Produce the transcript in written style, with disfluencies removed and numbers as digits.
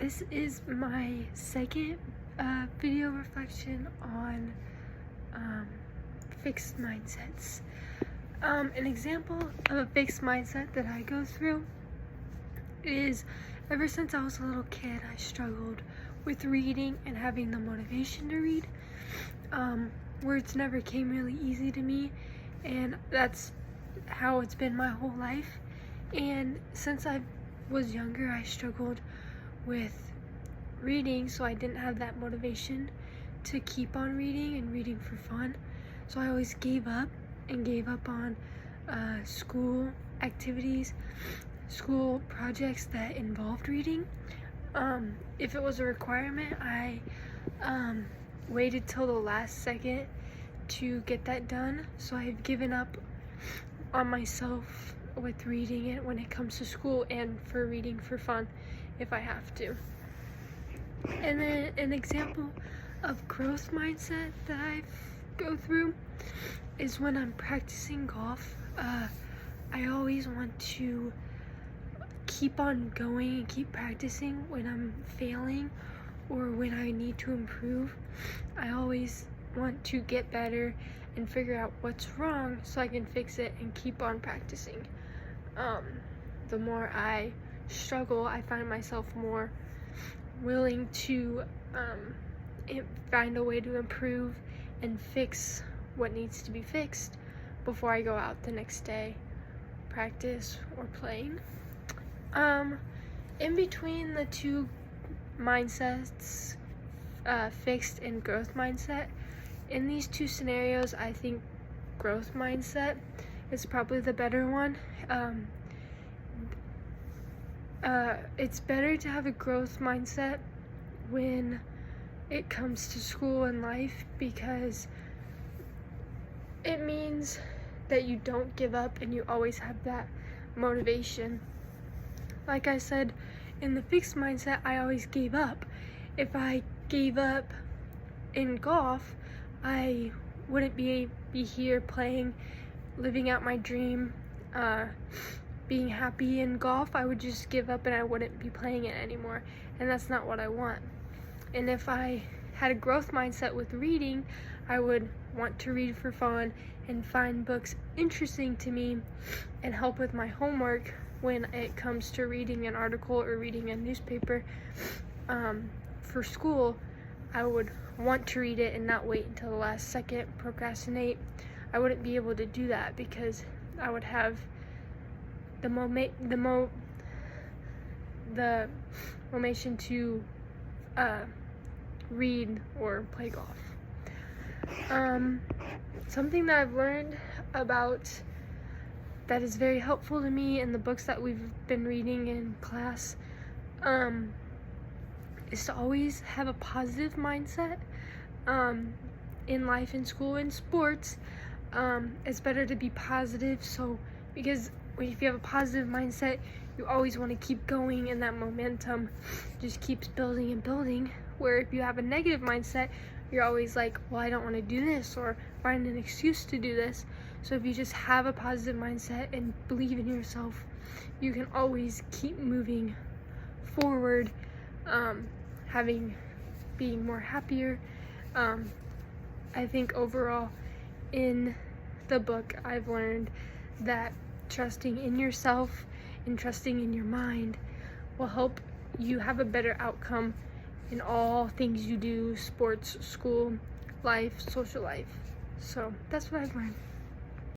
This is my second video reflection on fixed mindsets. An example of a fixed mindset that I go through is ever since I was a little kid, I struggled with reading and having the motivation to read. Words never came really easy to me, and that's how it's been my whole life. And since I was younger, I struggled with reading, so I didn't have that motivation to keep on reading and reading for fun. So I always gave up on school activities, school projects that involved reading. If it was a requirement, I waited till the last second to get that done. So I've given up on myself with reading it when it comes to school and for reading for fun if I have to. And then an example of growth mindset that I go through is when I'm practicing golf. I always want to keep on going and keep practicing when I'm failing or when I need to improve. I always want to get better and figure out what's wrong so I can fix it and keep on practicing. The more I struggle, I find myself more willing to find a way to improve and fix what needs to be fixed before I go out the next day, practice or playing. In between the two mindsets, fixed and growth mindset, in these two scenarios, I think growth mindset is probably the better one. It's better to have a growth mindset when it comes to school and life, because it means that you don't give up and you always have that motivation. Like I said, in the fixed mindset, I always gave up. If I gave up in golf, I wouldn't be here playing, living out my dream, being happy in golf. I would just give up and I wouldn't be playing it anymore, and that's not what I want. And if I had a growth mindset with reading, I would want to read for fun and find books interesting to me and help with my homework when it comes to reading an article or reading a newspaper. For school, I would want to read it and not wait until the last second, procrastinate. I wouldn't be able to do that because I would have the motivation to read or play golf. Something that I've learned about that is very helpful to me in the books that we've been reading in class is to always have a positive mindset in life, in school, in sports. It's better to be positive, because if you have a positive mindset, you always want to keep going, and that momentum just keeps building and building. Where if you have a negative mindset, you're always like, well, I don't want to do this, or find an excuse to do this. So if you just have a positive mindset and believe in yourself, you can always keep moving forward, being more happier. I think overall in the book, I've learned that trusting in yourself and trusting in your mind will help you have a better outcome in all things you do: sports, school, life, social life. So that's what I've learned.